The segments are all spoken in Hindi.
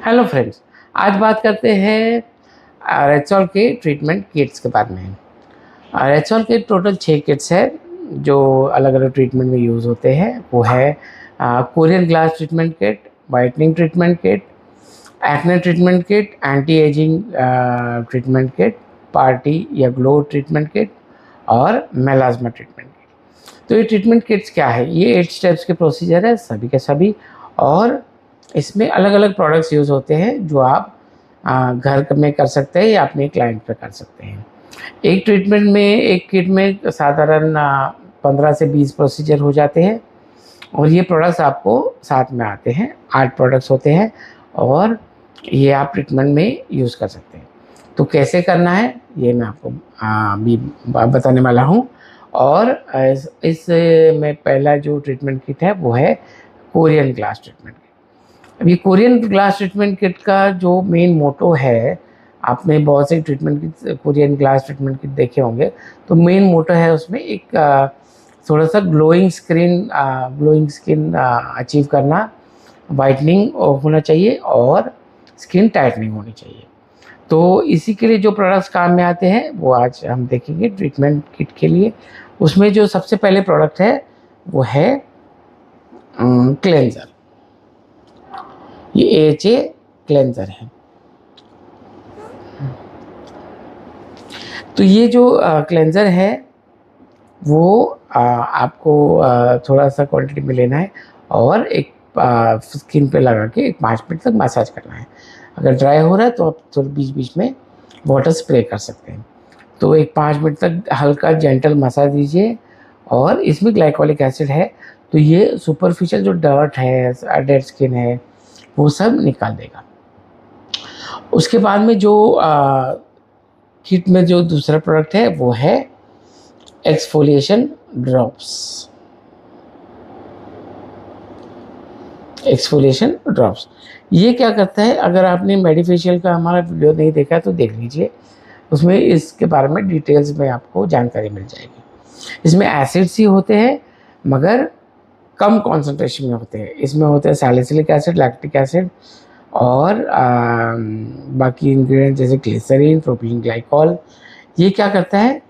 हेलो फ्रेंड्स, आज बात करते हैं रेक्सोल के ट्रीटमेंट किट्स के बारे में। रेक्सोल के टोटल 6 किट्स है जो अलग अलग ट्रीटमेंट में यूज़ होते हैं। वो है Korean glass treatment kit, whitening treatment kit, acne treatment kit, anti ageing treatment kit, party या ग्लो ट्रीटमेंट किट और मेलाज्मा ट्रीटमेंट किट। तो ये ट्रीटमेंट किट्स क्या है? ये 8 स्टेप्स के प्रोसीजर है सभी के सभी, और इसमें अलग अलग प्रोडक्ट्स यूज़ होते हैं जो आप घर में कर सकते हैं या अपने क्लाइंट पे कर सकते हैं। एक ट्रीटमेंट में, एक किट में साधारण 15 से 20 प्रोसीजर हो जाते हैं, और ये प्रोडक्ट्स आपको साथ में आते हैं। 8 प्रोडक्ट्स होते हैं और ये आप ट्रीटमेंट में यूज़ कर सकते हैं। तो कैसे करना है ये मैं आपको अभी बताने वाला हूँ। और इस में पहला जो ट्रीटमेंट किट है वो है कोरियन ग्लास ट्रीटमेंट किट। अब ये कोरियन ग्लास ट्रीटमेंट किट का जो मेन मोटो है, आपने बहुत से treatment kit, Korean glass treatment kit देखे होंगे, तो मेन मोटो है उसमें एक थोड़ा सा ग्लोइंग स्किन अचीव करना, वाइटनिंग होना चाहिए और स्किन टाइटनिंग होनी चाहिए। तो इसी के लिए जो प्रोडक्ट्स काम में आते हैं वो आज हम देखेंगे ट्रीटमेंट किट के लिए। उसमें जो सबसे पहले प्रोडक्ट है वो है क्लेंजर। ये AHA क्लेंजर है। तो ये जो क्लेंजर है वो आपको थोड़ा सा क्वांटिटी में लेना है और एक स्किन पे लगा के एक 5 मिनट तक मसाज करना है। अगर ड्राई हो रहा है तो आप थोड़ा बीच बीच में वाटर स्प्रे कर सकते हैं। तो एक 5 मिनट तक हल्का जेंटल मसाज दीजिए। और इसमें ग्लाइकोलिक एसिड है, तो ये सुपरफिशियल जो डर्ट है, डेड स्किन है, वो सब निकाल देगा। उसके बाद में जो किट में जो दूसरा प्रोडक्ट है वो है एक्सफोलिएशन ड्रॉप्स। एक्सफोलिएशन ड्रॉप्स ये क्या करता है? अगर आपने मेडिफेशियल का हमारा वीडियो नहीं देखा तो देख लीजिए, उसमें इसके बारे में डिटेल्स में आपको जानकारी मिल जाएगी। इसमें एसिड्स ही होते हैं मगर कम कॉन्सेंट्रेशन में होते हैं। इसमें होते हैं सैलिसिलिक एसिड, लैक्टिक एसिड और बाकी इंग्रेडिएंट जैसे ग्लिसरीन, प्रोपिलीन ग्लाइकॉल। ये क्या करता है?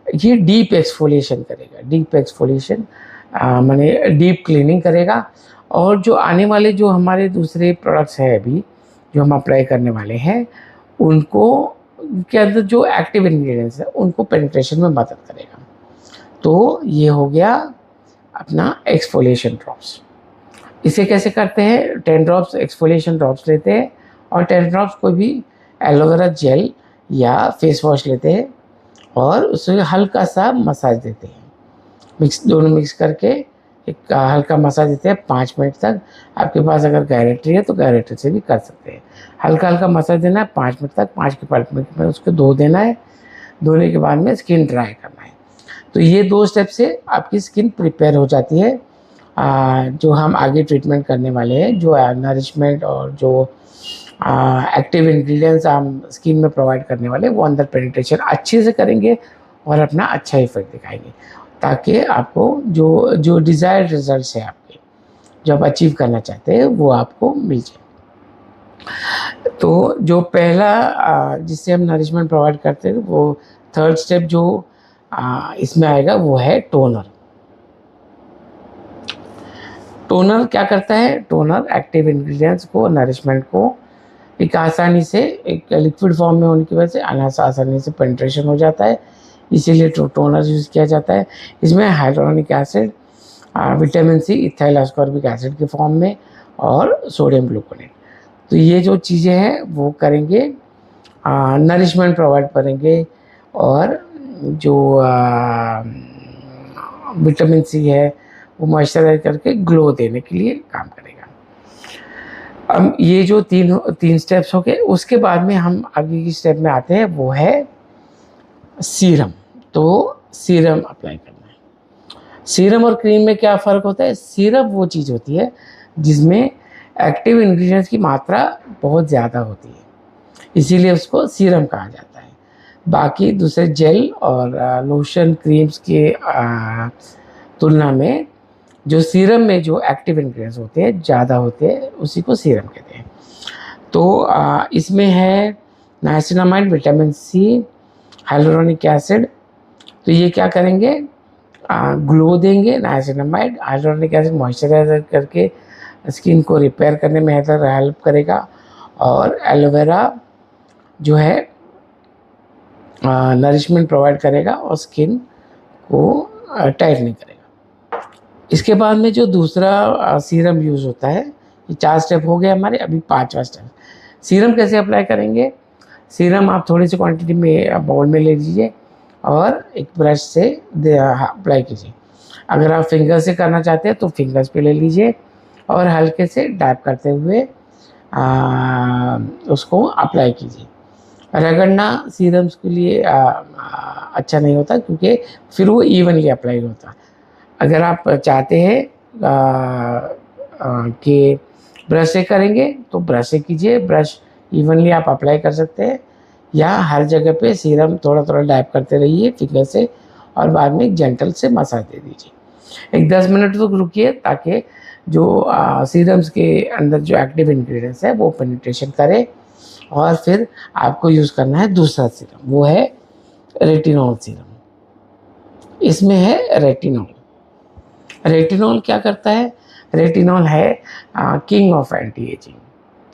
ये डीप एक्सफोलिएशन करेगा। डीप एक्सफोलिएशन माने डीप क्लीनिंग करेगा। और जो आने वाले जो हमारे दूसरे प्रोडक्ट्स हैं अभी जो हम अप्लाई करने वाले हैं, उनको के अंदर जो एक्टिव इंग्रेडिएंट्स है उनको पेनिट्रेशन में मदद करेगा। तो ये हो गया अपना एक्सफोलिएशन ड्रॉप्स। इसे कैसे करते हैं? 10 ड्रॉप्स एक्सफोलिएशन ड्रॉप्स लेते हैं और 10 ड्रॉप्स कोई भी एलोवेरा जेल या फेस वॉश लेते हैं और उसे हल्का सा मसाज देते हैं। दोनों मिक्स करके एक हल्का मसाज देते हैं 5 मिनट तक। आपके पास अगर गायरेटरी है तो गायरेटरी से भी कर सकते हैं। हल्का हल्का मसाज देना है 5 मिनट तक। 5 के 5 मिनट में उसको धो देना है। धोने के बाद में स्किन ड्राई करना है। तो ये 2 स्टेप से आपकी स्किन प्रिपेयर हो जाती है। जो हम आगे ट्रीटमेंट करने वाले हैं, जो नरिशमेंट और जो एक्टिव इंग्रेडिएंट्स हम स्किन में प्रोवाइड करने वाले, वो अंदर पेनिट्रेशन अच्छे से करेंगे और अपना अच्छा इफेक्ट दिखाएंगे, ताकि आपको जो जो डिज़ायर्ड रिजल्ट्स है आपके, जो आप अचीव करना चाहते हैं, वो आपको मिल जाए। तो जो पहला जिससे हम नरिशमेंट प्रोवाइड करते हैं, वो 3rd स्टेप जो इसमें आएगा वो है टोनर। टोनर क्या करता है? टोनर एक्टिव इंग्रेडिएंट्स को, नरिशमेंट को एक आसानी से, एक लिक्विड फॉर्म में होने की वजह से आसानी से पेनिट्रेशन हो जाता है, इसीलिए टोनर यूज़ किया जाता है। इसमें hydronic acid, vitamin C, ethyl ascorbic acid के फॉर्म में और सोडियम ग्लूकोनेट। तो ये जो चीज़ें हैं वो करेंगे, नरिशमेंट प्रोवाइड करेंगे और जो विटामिन सी है वो मॉइस्चराइज करके ग्लो देने के लिए काम करेगा। अब ये जो तीन स्टेप्स हो गए, उसके बाद में हम आगे की स्टेप में आते हैं, वो है सीरम। तो सीरम अप्लाई करना है। सीरम और क्रीम में क्या फ़र्क होता है? सीरम वो चीज़ होती है जिसमें एक्टिव इंग्रेडिएंट्स की मात्रा बहुत ज़्यादा होती है, इसीलिए उसको सीरम कहा जाता है। बाकी दूसरे जेल और लोशन, क्रीम्स के तुलना में जो सीरम में जो एक्टिव इंग्रेडिएंट्स होते हैं ज़्यादा होते हैं, उसी को सीरम कहते हैं। तो इसमें है niacinamide, vitamin C, hyaluronic acid. तो ये क्या करेंगे, ग्लो देंगे। नाइसिनामाइड, हाइलुरोनिक एसिड मॉइस्चराइजर करके स्किन को रिपेयर करने में हेल्प करेगा। और एलोवेरा जो है नरिशमेंट प्रोवाइड करेगा और स्किन को टाइट नहीं करेगा। इसके बाद में जो दूसरा सीरम यूज़ होता है, ये 4 स्टेप हो गए हमारे, अभी 5वां स्टेप। सीरम कैसे अप्लाई करेंगे? सीरम आप थोड़ी सी क्वांटिटी में बाउल में ले लीजिए और एक ब्रश से अप्लाई कीजिए। अगर आप फिंगर से करना चाहते हैं तो फिंगर्स पे ले लीजिए और हल्के से डैप करते हुए उसको अप्लाई कीजिए। रगड़ना सीरम्स के लिए अच्छा नहीं होता, क्योंकि फिर वो इवनली अप्लाई होता। अगर आप चाहते हैं कि ब्रश से करेंगे तो ब्रश से कीजिए, ब्रश इवनली आप अप्लाई कर सकते हैं, या हर जगह पे सीरम थोड़ा थोड़ा डैप करते रहिए फिंगर से और बाद में एक जेंटल से मसाज दे दीजिए। एक 10 मिनट तक रुकिए ताकि जो सीरम्स के अंदर जो एक्टिव इंग्रेडिएंट्स है वो पेनिट्रेशन करे। और फिर आपको यूज़ करना है दूसरा सीरम, वो है रेटिनॉल सीरम। इसमें है रेटिनॉल। रेटिनॉल क्या करता है? रेटिनॉल है किंग ऑफ एंटी एजिंग,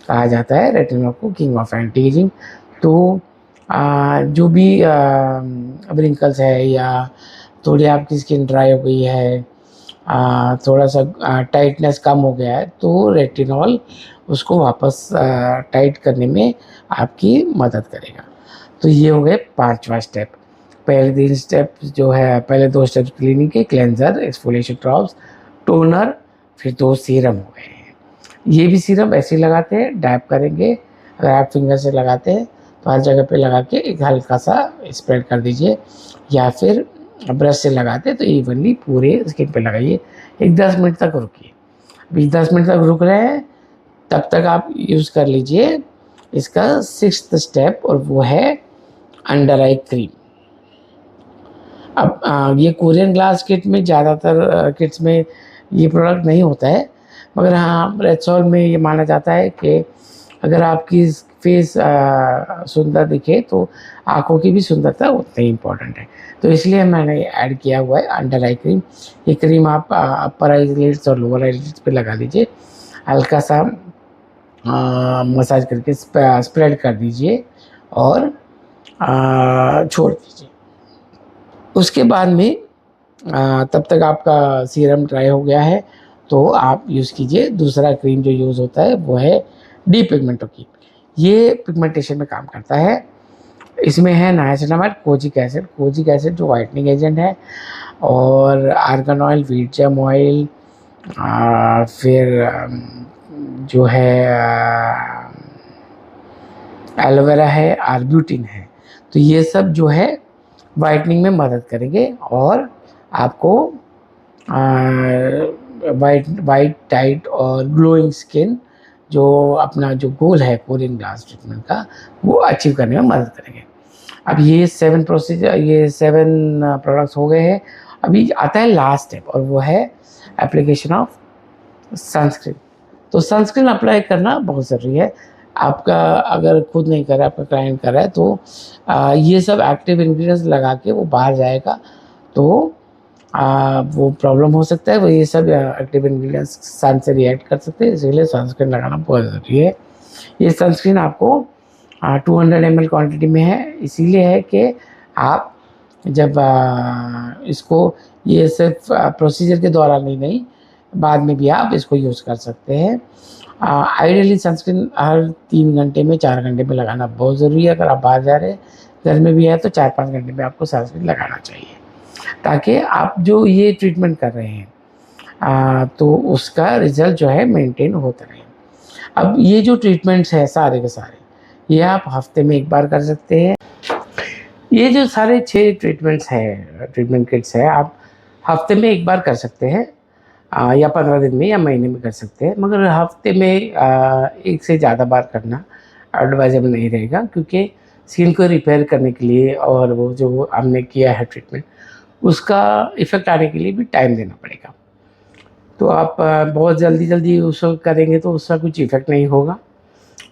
कहा जाता है रेटिनॉल को किंग ऑफ एंटी एजिंग। तो जो भी रिंकल्स है या थोड़ी आपकी स्किन ड्राई हो गई है, थोड़ा सा टाइटनेस कम हो गया है, तो रेटिनॉल उसको वापस टाइट करने में आपकी मदद करेगा। तो ये हो गए 5वां स्टेप। पहले 3 स्टेप जो है, पहले 2 स्टेप्स क्लीनिंग के, क्लेंजर, एक्सफोलिएशन ड्रॉप्स, टोनर, फिर 2 सीरम हो गए हैं। ये भी सीरम ऐसे ही लगाते हैं, डैप करेंगे। अगर आप फिंगर से लगाते हैं तो हर जगह पे लगा के एक हल्का सा स्प्रेड कर दीजिए, या फिर ब्रश से लगाते हैं तो इवनली पूरे स्किन पे लगाइए। एक 10 मिनट तक रुकिए। अभी 10 मिनट तक रुक रहे हैं, तब तक आप यूज़ कर लीजिए इसका 6th स्टेप, और वो है अंडर आई क्रीम। अब ये कोरियन ग्लास किट में ज़्यादातर किट्स में ये प्रोडक्ट नहीं होता है, मगर हाँ रेक्सोल में ये माना जाता है कि अगर आपकी फेस सुंदर दिखे तो आँखों की भी सुंदरता उतनी ही इम्पोर्टेंट है। तो इसलिए मैंने ऐड किया हुआ है अंडर आई क्रीम। ये क्रीम आप अपर आईलिड्स और लोअर आईलिड्स पे लगा दीजिए, हल्का सा मसाज करके स्प्रेड कर दीजिए और छोड़ दीजिए। उसके बाद में तब तक आपका सीरम ड्राई हो गया है, तो आप यूज़ कीजिए दूसरा क्रीम जो यूज़ होता है, वो है डी पिगमेंटो की। ये पिगमेंटेशन में काम करता है। इसमें है नाइसिनामाइड, कोजिक एसिड जो वाइटनिंग एजेंट है, और argan oil, wheat germ oil, फिर जो है एलोवेरा है, आर्ब्यूटिन है। तो ये सब जो है वाइटनिंग में मदद करेंगे और आपको वाइट टाइट और ग्लोइंग स्किन, जो अपना जो गोल है कोरियन ग्लास ट्रीटमेंट का, वो अचीव करने में मदद करेंगे। अब ये 7 प्रोडक्ट्स हो गए हैं। अभी आता है लास्ट स्टेप, और वो है एप्लीकेशन ऑफ सनस्क्रीन। तो सनस्क्रीन अप्लाई करना बहुत ज़रूरी है। आपका अगर खुद नहीं कर रहा है, आपका क्लाइंट कर रहा है, तो ये सब एक्टिव इंग्रेडिएंट्स लगा के वो बाहर जाएगा तो वो प्रॉब्लम हो सकता है। वो ये सब एक्टिव इंग्रेडिएंट्स सन से रिएक्ट कर सकते हैं, इसलिए सनस्क्रीन लगाना बहुत ज़रूरी है। ये सनस्क्रीन आपको 200 ml क्वांटिटी में है, इसीलिए है कि आप जब इसको, ये सिर्फ प्रोसीजर के दौरान ही नहीं, बाद में भी आप इसको यूज़ कर सकते हैं। आइडियली सनस्क्रीन हर 3 घंटे में, 4 घंटे में लगाना बहुत ज़रूरी है। अगर आप बाहर जा रहे हैं, घर में भी है, तो 4-5 घंटे में आपको सनस्क्रीन लगाना चाहिए, ताकि आप जो ये ट्रीटमेंट कर रहे हैं तो उसका रिजल्ट जो है मेंटेन होता रहे। अब ये जो ट्रीटमेंट्स हैं सारे के सारे, ये आप हफ्ते में 1 बार कर सकते हैं। ये जो सारे 6 ट्रीटमेंट्स हैं, ट्रीटमेंट किट्स हैं, आप हफ्ते में 1 बार कर सकते हैं, या 15 दिन में या महीने में कर सकते हैं। मगर हफ्ते में 1 से ज़्यादा बार करना एडवाइजेबल नहीं रहेगा, क्योंकि स्किन को रिपेयर करने के लिए और वो जो हमने किया है ट्रीटमेंट, उसका इफ़ेक्ट आने के लिए भी टाइम देना पड़ेगा। तो आप बहुत जल्दी उसको करेंगे तो उसका कुछ इफ़ेक्ट नहीं होगा।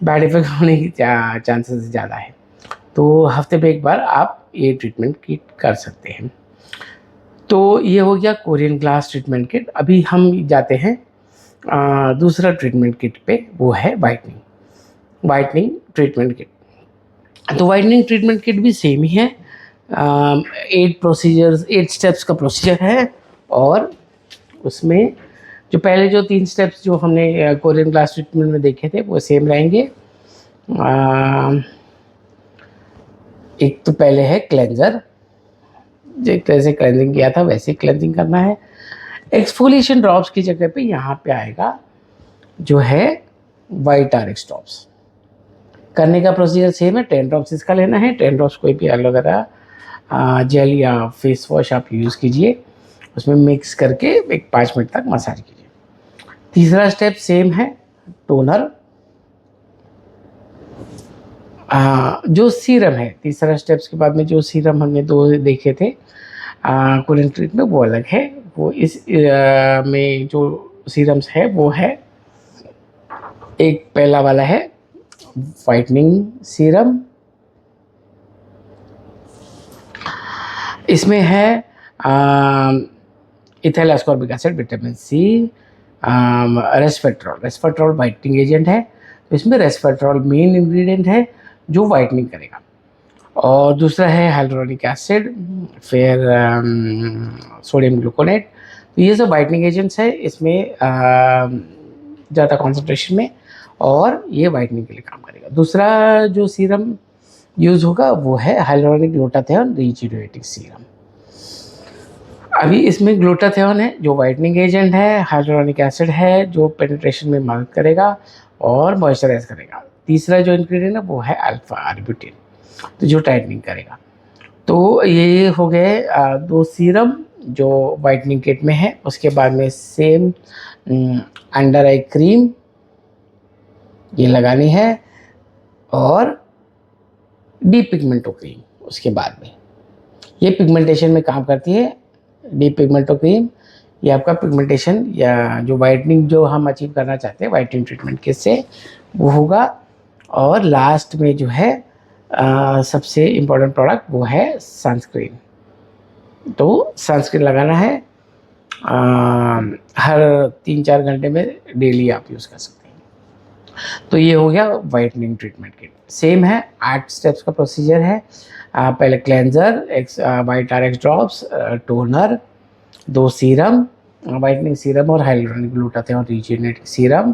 बैड इफेक्ट होने की चांसेस ज़्यादा है। तो हफ्ते में एक बार आप ये ट्रीटमेंट किट कर सकते हैं। तो ये हो गया कोरियन ग्लास ट्रीटमेंट किट। अभी हम जाते हैं दूसरा ट्रीटमेंट किट पे, वो है वाइटनिंग ट्रीटमेंट किट। तो वाइटनिंग ट्रीटमेंट किट भी सेम ही है। 8 स्टेप्स का प्रोसीजर है, और उसमें जो पहले जो 3 स्टेप्स जो हमने कोरियन ग्लास ट्रीटमेंट में देखे थे वो सेम रहेंगे। एक तो पहले है क्लेंजर, जैसे क्लेंजिंग किया था वैसे क्लेंजिंग करना है। एक्सफोलिएशन ड्रॉप्स की जगह पे यहाँ पे आएगा जो है वाइट आरएक्स ड्रॉप्स। करने का प्रोसीजर सेम है। 10 ड्रॉप्स इसका लेना है। 10 ड्रॉप्स कोई भी एलोवेरा जेल या फेस वॉश आप यूज़ कीजिए, उसमें मिक्स करके एक 5 मिनट तक मसाज कीजिए। तीसरा स्टेप सेम है, टोनर। जो सीरम है, तीसरा स्टेप्स के बाद में जो सीरम हमने 2 देखे थे कोरियन ट्रीट में, वो अलग है। वो इस में जो सीरम्स है वो है, एक पहला वाला है वाइटनिंग सीरम। इसमें है ethyl ascorbic acid, vitamin C, resveratrol whitening agent है। तो इसमें रेस्वेट्रॉल मेन इंग्रेडिएंट है जो वाइटनिंग करेगा। और दूसरा है हाइल्यूरोनिक एसिड, फिर सोडियम ग्लूकोनेट। तो ये सब वाइटनिंग एजेंट्स है इसमें ज़्यादा कॉन्सेंट्रेशन में, और ये वाइटनिंग के लिए काम करेगा। दूसरा जो सीरम यूज़ होगा वो है हाइल्यूरोनिक ग्लूटाथियोन रिजुवेटिंग सीरम। अभी इसमें ग्लूटाथियोन है जो वाइटनिंग एजेंट है, हाइल्यूरोनिक एसिड है जो पेनिट्रेशन में मदद करेगा और मॉइस्चराइज करेगा। तीसरा जो इंग्रेडिएंट है वो है अल्फा आर्बुटिन, तो जो टाइटनिंग करेगा। तो ये हो गए 2 सीरम जो वाइटनिंग किट में है। उसके बाद में सेम अंडर आई क्रीम ये लगानी है, और डीप पिगमेंटो क्रीम उसके बाद में। ये पिगमेंटेशन में काम करती है। डीप पिगमेंटो क्रीम ये आपका पिगमेंटेशन या जो वाइटनिंग जो हम अचीव करना चाहते हैं वाइटनिंग ट्रीटमेंट किट से, वो होगा। और लास्ट में जो है सबसे इम्पोर्टेंट प्रोडक्ट वो है सनस्क्रीन। तो सनस्क्रीन लगाना है हर 3-4 घंटे में, डेली आप यूज़ कर सकते हैं। तो ये हो गया वाइटनिंग ट्रीटमेंट किट। सेम है, 8 स्टेप्स का प्रोसीजर है। पहले cleanser, white RX drops, toner, 2 serum, whitening serum और हाइल्यूरोनिक ग्लूटाथियोन रिजुवेटिंग सीरम,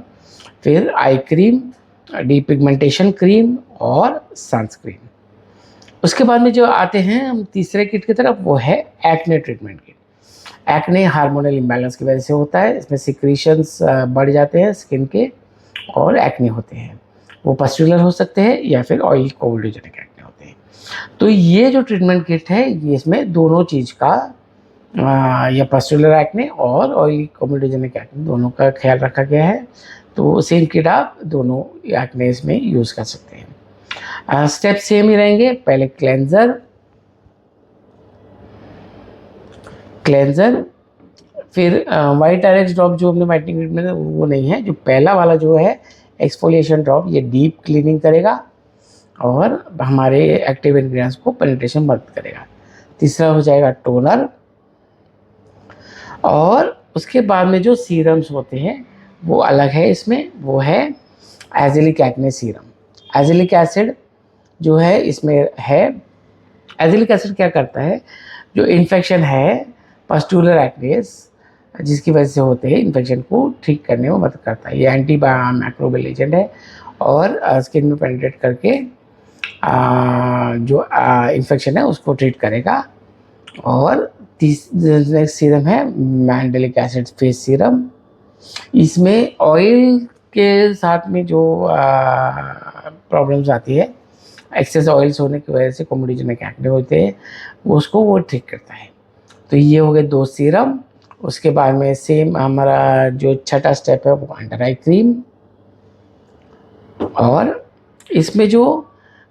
फिर eye cream, deep pigmentation cream और सनस्क्रीन। उसके बाद में जो आते हैं हम तीसरे किट की तरफ, वो है acne treatment kit. Acne hormonal imbalance की वजह से होता है। इसमें सिक्रीशंस बढ़ जाते हैं स्किन के और एक्ने होते हैं। वो पस्टुलर हो सकते हैं या फिर ऑयल कोल्डोजेनिक एक्ने होते हैं। तो ये जो ट्रीटमेंट किट है ये इसमें दोनों चीज़ का या पस्टुलर एक्ने और ऑयल कोल्डोजेनिक एक्ने दोनों का ख्याल रखा गया है। तो सेम किट आप दोनों एक्ने में यूज़ कर सकते हैं। स्टेप सेम ही रहेंगे। पहले क्लेंजर, फिर वाइट आरएक्स ड्रॉप जो हमने वाइटनिंग ट्रीटमेंट में वो नहीं है। जो पहला वाला जो है एक्सफोलिएशन ड्रॉप, ये डीप क्लीनिंग करेगा और हमारे एक्टिव इंग्रेडिएंट्स को पेनिट्रेशन मदद करेगा। तीसरा हो जाएगा टोनर, और उसके बाद में जो सीरम्स होते हैं वो अलग है। इसमें वो है azelaic acne serum. Azelaic acid जो है इसमें है, एजिलिक एसिड क्या करता है, जो इन्फेक्शन है पस्टुलर एक्नेस जिसकी वजह से होते हैं, इन्फेक्शन को ठीक करने में मदद करता है। ये एंटी मैक्रोबियल एजेंट है और स्किन में पेनिट्रेट करके जो इन्फेक्शन है उसको ट्रीट करेगा। और नेक्स्ट सीरम है मैंडेलिक एसिड फेस सीरम। इसमें ऑयल के साथ में जो प्रॉब्लम्स आती है, एक्सेस ऑयल्स होने की वजह से कोमोडोजेनिक एक्ने होते हैं, उसको वो ठीक करता है। तो ये हो गए 2 सीरम। उसके बाद में सेम हमारा जो छठा स्टेप है वो अंडर आई क्रीम, और इसमें जो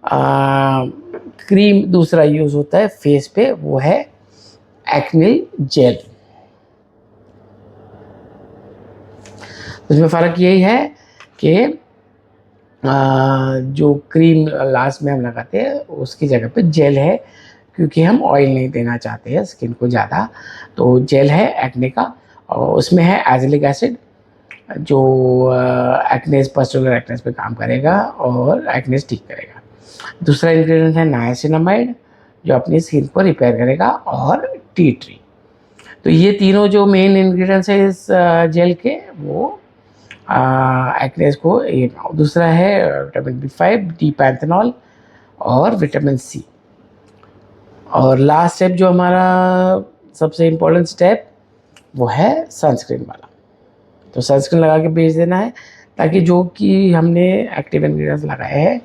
क्रीम दूसरा यूज़ होता है फेस पे वो है एक्निल जेल। उसमें फ़र्क यही है कि जो क्रीम लास्ट में हम लगाते हैं उसकी जगह पे जेल है, क्योंकि हम ऑयल नहीं देना चाहते हैं स्किन को ज़्यादा। तो जेल है एक्ने का, और उसमें है एजिलिक एसिड, जो एक्नेस, पस्टुलर एक्नेस पे काम करेगा और एक्नेस ठीक करेगा। दूसरा इंग्रेडिएंट है नाइसिनामाइड, जो अपनी स्किन को रिपेयर करेगा, और टी ट्री। तो ये तीनों जो मेन इंग्रेडिएंट्स है इस जेल के, वो एक्नेस को। दूसरा है विटामिन B5, डी पैंथेनॉल और विटामिन सी। और लास्ट स्टेप जो हमारा सबसे इम्पोर्टेंट स्टेप, वो है सनस्क्रीन वाला। तो सनस्क्रीन लगा के भेज देना है, ताकि जो कि हमने एक्टिव इंग्रेडिएंट्स लगाए हैं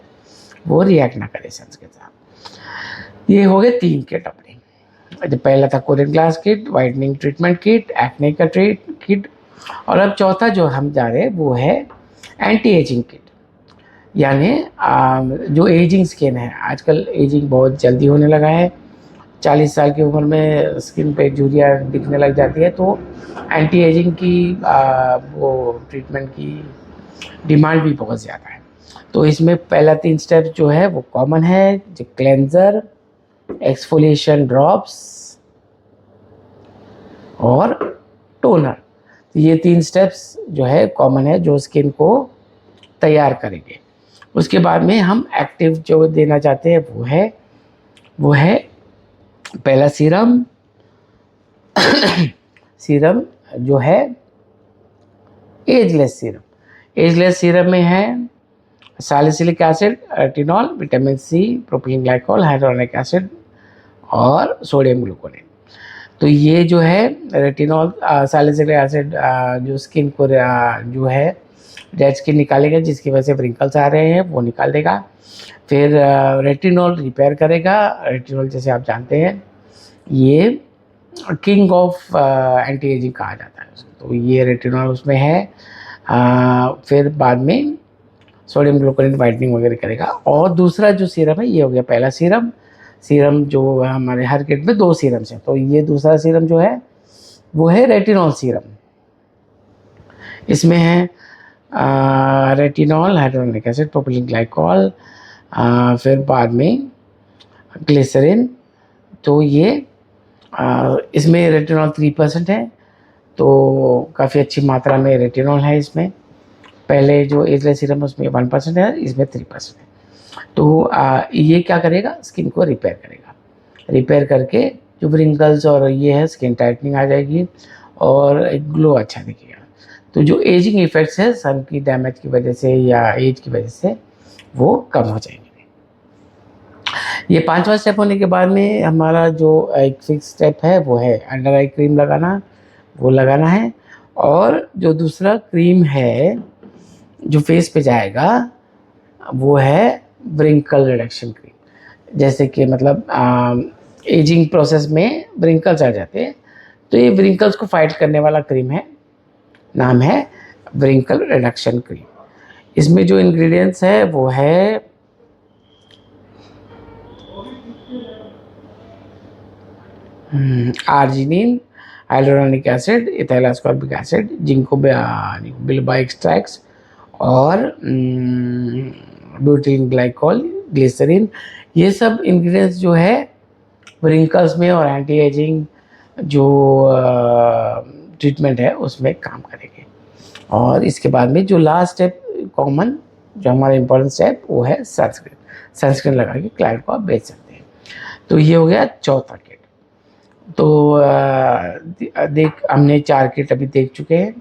वो रिएक्ट ना करे सनस्क्रीन के साथ। ये हो गए 3 किट अपने। जो पहला था Korean glass kit, whitening treatment kit, acne का किट, और अब चौथा जो हम जा रहे हैं वो है एंटी एजिंग किट। यानी जो एजिंग स्किन है, आजकल एजिंग बहुत जल्दी होने लगा है, 40 साल की उम्र में स्किन पे झुर्रियाँ दिखने लग जाती है। तो एंटी एजिंग की वो ट्रीटमेंट की डिमांड भी बहुत ज़्यादा है। तो इसमें पहला 3 स्टेप जो है वो कॉमन है, जो क्लेंजर, एक्सफोलिएशन ड्रॉप्स और टोनर। ये 3 स्टेप्स जो है कॉमन है, जो स्किन को तैयार करेंगे। उसके बाद में हम एक्टिव जो देना चाहते हैं वो है पहला सीरम। सीरम जो है एजलेस सीरम। एजलेस सीरम में है salicylic acid, retinol, vitamin C, propylene glycol, hydronic acid और सोडियम ग्लूकोनेट। तो ये जो है रेटिनॉल, सैलिसिलिक एसिड जो स्किन को जो है डेड स्किन निकालेगा, जिसकी वजह से व्रिंकल्स आ रहे हैं वो निकाल देगा। फिर रेटिनॉल रिपेयर करेगा। रेटिनॉल जैसे आप जानते हैं ये किंग ऑफ एंटी एजिंग कहा जाता है उसको। तो ये रेटिनॉल उसमें है। फिर बाद में सोडियम ग्लूकोनेट वाइटनिंग वगैरह करेगा। और दूसरा जो सीरम है ये हो गया पहला सीरम। सीरम जो हमारे हर किट में 2 सीरम्स हैं, तो ये दूसरा सीरम जो है वो है रेटिनॉल सीरम। इसमें है retinol, hydronic acid, propylene glycol, फिर बाद में ग्लिसरीन। तो ये इसमें रेटिनॉल 3% है, तो काफ़ी अच्छी मात्रा में रेटिनॉल है इसमें। पहले जो एजलेस सीरम उसमें 1% है, इसमें 3% है। तो ये क्या करेगा, स्किन को रिपेयर करेगा। रिपेयर करके जो व्रिंकल्स और ये है स्किन टाइटनिंग आ जाएगी और एक ग्लो अच्छा दिखेगा। तो जो एजिंग इफेक्ट्स है सन की डैमेज की वजह से या एज की वजह से वो कम हो जाएंगे। ये 5वां स्टेप होने के बाद में हमारा जो एक फिक्स स्टेप है वो है अंडर आई क्रीम लगाना, वो लगाना है। और जो दूसरा क्रीम है जो फेस पे जाएगा वो है व्रिंकल रिडक्शन क्रीम। जैसे कि मतलब एजिंग प्रोसेस में व्रिंकल्स आ जाते हैं, तो ये व्रिंकल्स को फाइट करने वाला क्रीम है, नाम है व्रिंकल रिडक्शन क्रीम। इसमें जो इंग्रेडिएंट्स है वो है arginine, hyaluronic acid, ethyl ascorbic acid, ginkgo biloba extracts और ब्यूटीन ग्लाइकोल, ग्लिसरीन। ये सब इंग्रेडिएंट्स जो है व्रिंकल्स में और एंटी एजिंग जो ट्रीटमेंट है उसमें काम करेंगे। और इसके बाद में जो लास्ट स्टेप कॉमन, जो हमारा इम्पोर्टेंट स्टेप, वो है सनस्क्रीन। सनस्क्रीन लगा के क्लाइंट को आप बेच सकते हैं। तो ये हो गया चौथा किट। तो हमने 4 किट अभी देख चुके हैं।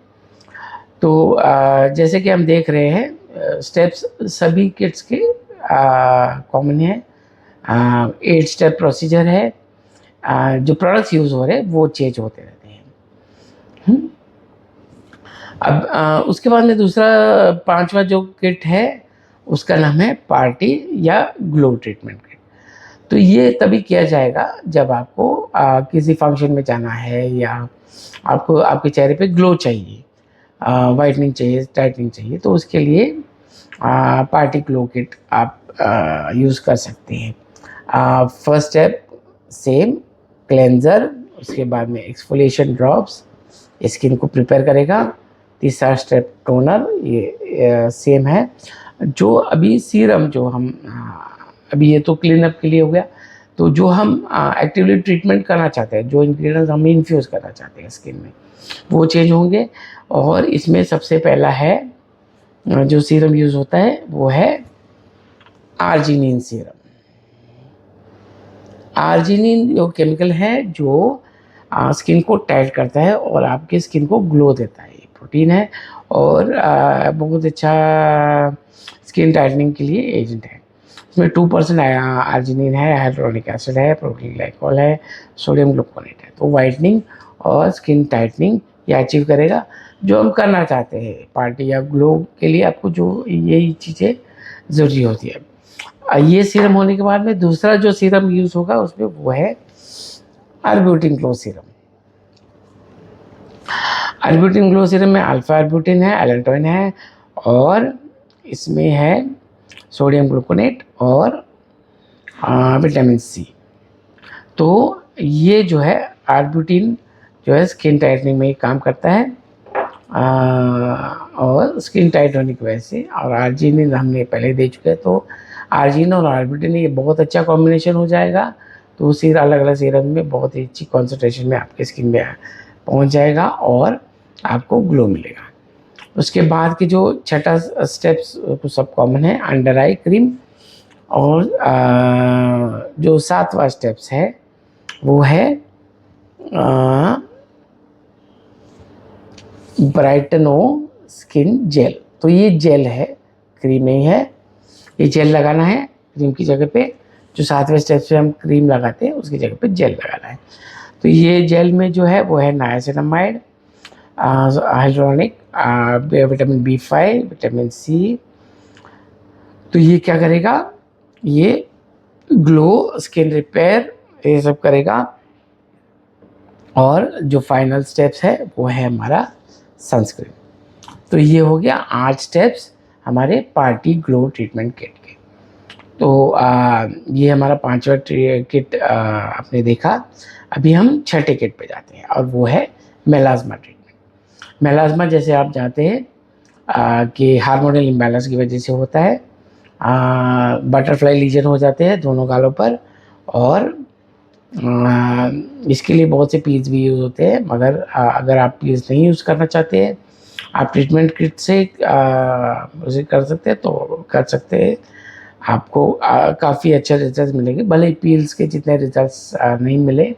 तो जैसे कि हम देख रहे हैं स्टेप्स सभी किट्स के कॉमन है। 8 स्टेप प्रोसीजर है। जो प्रोडक्ट्स यूज़ हो रहे हैं वो चेंज होते रहते हैं। अब उसके बाद में दूसरा 5वां जो किट है उसका नाम है पार्टी या ग्लो ट्रीटमेंट किट। तो ये तभी किया जाएगा जब आपको किसी फंक्शन में जाना है या आपको आपके चेहरे पे ग्लो चाहिए, वाइटनिंग चाहिए, टाइटनिंग चाहिए, तो उसके लिए पार्टी ग्लो किट आप यूज़ कर सकते हैं। फर्स्ट स्टेप सेम क्लेंजर, उसके बाद में एक्सफोलिएशन ड्रॉप्स स्किन को प्रिपेयर करेगा। तीसरा स्टेप टोनर, ये सेम है। जो अभी सीरम जो हम अभी ये तो क्लीन अप के लिए हो गया, तो जो हम एक्टिवली ट्रीटमेंट करना चाहते हैं, जो इंग्रेडिएंट्स हम इन्फ्यूज़ करना चाहते हैं स्किन में, वो चेंज होंगे। और इसमें सबसे पहला है जो सीरम यूज़ होता है वो है आर्जिनिन सीरम। आर्जिनिन जो केमिकल है जो स्किन को टाइट करता है और आपके स्किन को ग्लो देता है। ये प्रोटीन है और बहुत अच्छा स्किन टाइटनिंग के लिए एजेंट है। इसमें 2% आर्जिनिन है, हाइड्रोनिक एसिड है, प्रोटीन ग्लाइकोल है, सोडियम ग्लूकोनेट है। तो वाइटनिंग और स्किन टाइटनिंग ये अचीव करेगा जो हम करना चाहते हैं। पार्टी या ग्लो के लिए आपको जो यही चीज़ें ज़रूरी होती है। ये सीरम होने के बाद में दूसरा जो सीरम यूज़ होगा उसमें वो है arbutin glow serum. Arbutin glow serum में अल्फा आर्ब्यूटिन है, एलेंटोइन है और इसमें है सोडियम ग्लूकोनेट और विटामिन सी। तो ये जो है आर्ब्यूटिन जो है स्किन टाइटनिंग में काम करता है और स्किन टाइट होने की वजह से। और आर्जिनिन हमने पहले दे चुके हैं, तो आर्जिनिन और आर्ब्यूटिन ये बहुत अच्छा कॉम्बिनेशन हो जाएगा। तो उसी अलग अलग सीरम में बहुत ही अच्छी कॉन्सेंट्रेशन में आपके स्किन में पहुंच जाएगा और आपको ग्लो मिलेगा। उसके बाद के जो छठा स्टेप्स सब कॉमन है, अंडर आई क्रीम। और जो सातवां स्टेप्स है वो है ब्राइटनो स्किन जेल। तो ये जेल है, क्रीम नहीं है। ये जेल लगाना है क्रीम की जगह पे। जो सातवें स्टेप से हम क्रीम लगाते हैं उसकी जगह पे जेल लगाना है। तो ये जेल में जो है वो है niacinamide, hydronic, vitamin B5, vitamin C. तो ये क्या करेगा, ये ग्लो, स्किन रिपेयर, ये सब करेगा। और जो फाइनल स्टेप्स है वो है हमारा सनस्क्रीन। तो ये हो गया 8 स्टेप्स हमारे पार्टी ग्लो ट्रीटमेंट किट के। तो ये हमारा 5वां किट आपने देखा। अभी हम छठे किट पे जाते हैं और वो है मेलास्मा ट्रीटमेंट। मेलास्मा जैसे आप जानते हैं कि हार्मोनल इम्बैलेंस की वजह से होता है। बटरफ्लाई लीजन हो जाते हैं दोनों गालों पर और इसके लिए बहुत से पील्स भी यूज़ होते हैं। मगर अगर आप पील्स नहीं यूज़ करना चाहते हैं, आप ट्रीटमेंट किट से उसे कर सकते हैं, तो कर सकते हैं। आपको काफ़ी अच्छे रिजल्ट मिलेंगे, भले ही पील्स के जितने रिजल्ट्स नहीं मिले,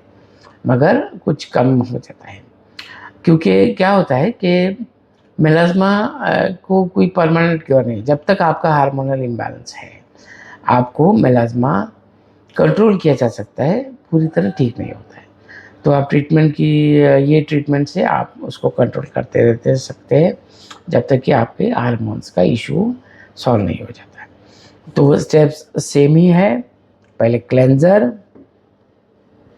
मगर कुछ कम हो जाता है। क्योंकि क्या होता है कि मेलास्मा को कोई परमानेंट क्योर नहीं। जब तक आपका हार्मोनल इम्बैलेंस है, आपको मेलास्मा कंट्रोल किया जा सकता है, पूरी तरह ठीक नहीं होता है। तो आप ट्रीटमेंट की ये ट्रीटमेंट से आप उसको कंट्रोल करते रहते सकते हैं जब तक कि आपके हार्मोन्स का इशू सॉल्व नहीं हो जाता है। तो स्टेप्स सेम ही है, पहले क्लेंजर,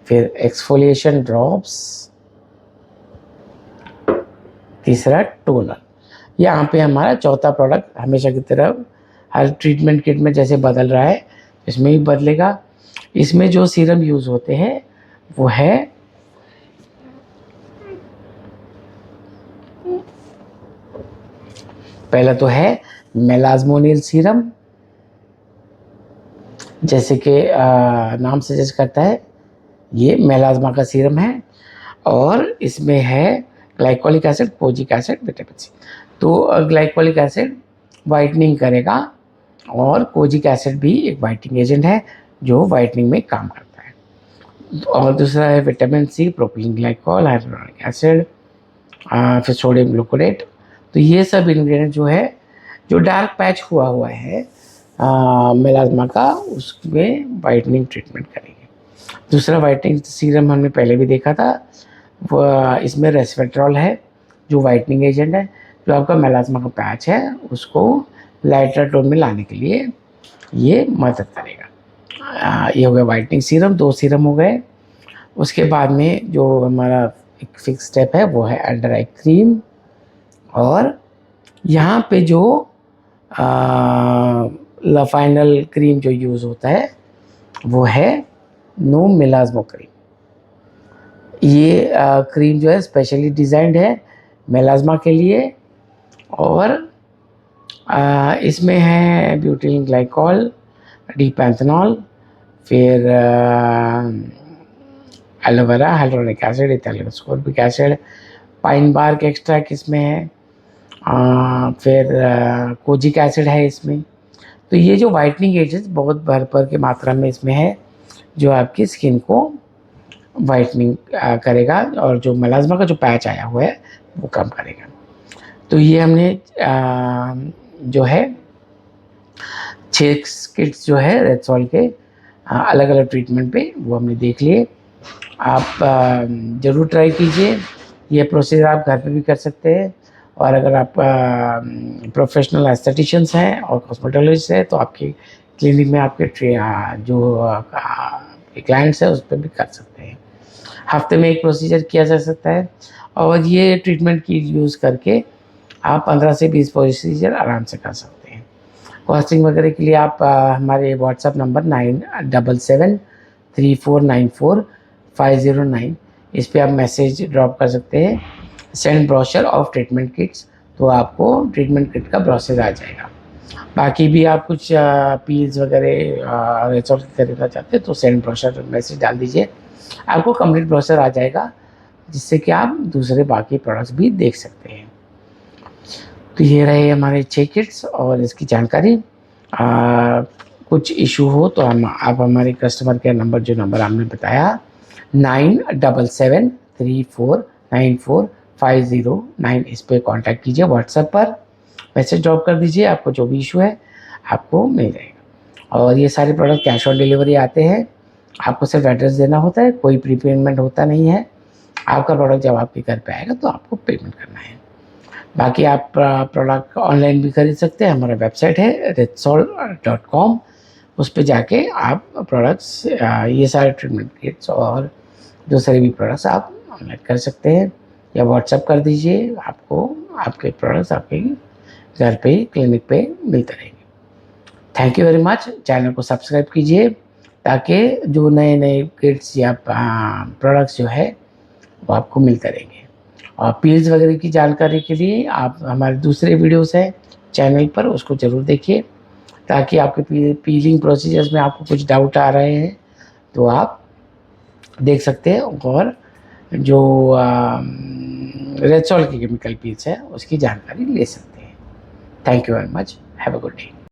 फिर एक्सफोलिएशन ड्रॉप्स, तीसरा टोनर। यहाँ पे हमारा चौथा प्रोडक्ट हमेशा की तरह हर ट्रीटमेंट किट में जैसे बदल रहा है इसमें भी बदलेगा। इसमें जो सीरम यूज़ होते हैं वो है पहला तो है मेलास्मोनिल सीरम, जैसे कि नाम सजेस्ट करता है ये मेलास्मा का सीरम है। और इसमें है glycolic acid, kojic acid, vitamin C. तो ग्लाइकोलिक एसिड वाइटनिंग करेगा और कोजिक एसिड भी एक वाइटनिंग एजेंट है जो वाइटनिंग में काम करता है। और दूसरा है vitamin C, propylene glycol, hydronic acid, फिर सोडियम ग्लूकोनेट। तो ये सब इंग्रेडिएंट जो है, जो डार्क पैच हुआ है मेलास्मा का, उसमें वाइटनिंग ट्रीटमेंट करेंगे। दूसरा वाइटनिंग सीरम हमने पहले भी देखा था, वो इसमें रेस्वेट्रॉल है जो वाइटनिंग एजेंट है, जो आपका मेलास्मा का पैच है उसको लाइटर टोन में लाने के लिए ये मदद करेगा। ये हो गया वाइटनिंग सीरम, 2 सीरम हो गए। उसके बाद में जो हमारा एक फिक्स स्टेप है वो है अंडर आई क्रीम। और यहाँ पे जो फाइनल क्रीम जो यूज़ होता है वो है नो मेलास्मा क्रीम। ये क्रीम जो है स्पेशली डिज़ाइंड है मेलास्मा के लिए और इसमें है ब्यूटिल ग्लाइकॉल, डीपैंथेनॉल, फिर aloe vera, hyaluronic acid, ethyl ascorbic acid, pine bark extract इसमें है, फिर कोजिक एसिड है इसमें। तो ये जो वाइटनिंग एजेंट्स बहुत भर के मात्रा में इसमें है, जो आपकी स्किन को वाइटनिंग करेगा और जो मेलास्मा का जो पैच आया हुआ है वो कम करेगा। तो ये हमने जो है 6 किट्स जो है रेक्सोल के अलग अलग ट्रीटमेंट पे वो हमने देख लिए। आप ज़रूर ट्राई कीजिए। ये प्रोसीजर आप घर पे भी कर सकते हैं, और अगर आप प्रोफेशनल एस्थेटिशियंस हैं और कॉस्मेटोलॉजिस्ट हैं तो आपकी क्लिनिक में आपके जो क्लाइंट्स हैं उस पर भी कर सकते हैं। हफ्ते में एक प्रोसीजर किया जा सकता है, और ये ट्रीटमेंट की यूज़ करके आप 15 से 20 प्रोसीजर आराम से कर सकते हैं। कॉस्टिंग वगैरह के लिए आप हमारे व्हाट्सएप नंबर 9773494509 इस पर आप मैसेज ड्रॉप कर सकते हैं, send brochure of treatment kits, तो आपको ट्रीटमेंट किट का ब्रोशर आ जाएगा। बाकी भी आप कुछ पील्स वगैरह रेसोल खरीदना चाहते हैं तो सेंड ब्रोशर मैसेज डाल दीजिए, आपको कंप्लीट ब्रोशर आ जाएगा, जिससे कि आप दूसरे बाकी प्रोडक्ट्स भी देख सकते हैं। तो ये रहे हमारे 6 किट्स और इसकी जानकारी। कुछ इशू हो तो आप हमारे कस्टमर केयर नंबर, जो नंबर हमने बताया 9774945009, इस पर कांटेक्ट कीजिए। व्हाट्सएप पर मैसेज ड्रॉप कर दीजिए, आपको जो भी इशू है आपको मिल जाएगा। और ये सारे प्रोडक्ट कैश ऑन डिलीवरी आते हैं, आपको सिर्फ एड्रेस देना होता है, कोई प्री पेमेंट होता नहीं है। आपका प्रोडक्ट जब आपके घर पे आएगा तो आपको पेमेंट करना है। बाकी आप प्रोडक्ट ऑनलाइन भी खरीद सकते हैं, हमारा वेबसाइट है ritsol.com, उस पर जाके आप प्रोडक्ट्स ये सारे ट्रीटमेंट किट्स और दूसरे भी प्रोडक्ट्स आप ऑनलाइन कर सकते हैं, या व्हाट्सएप कर दीजिए, आपको आपके प्रोडक्ट्स आपके घर पे ही क्लिनिक पे मिलते रहेंगे। Thank you very much. Channel को सब्सक्राइब कीजिए ताकि जो नए नए किट्स या प्रोडक्ट्स जो है वो आपको मिलते रहेंगे। और पील्स वगैरह की जानकारी के लिए आप हमारे दूसरे वीडियोस हैं चैनल पर, उसको ज़रूर देखिए, ताकि आपके पीलिंग प्रोसीजर्स में आपको कुछ डाउट आ रहे हैं तो आप देख सकते हैं, और जो रेक्सोल की केमिकल पील्स है उसकी जानकारी ले सकते हैं। Thank you very much. Have a good day.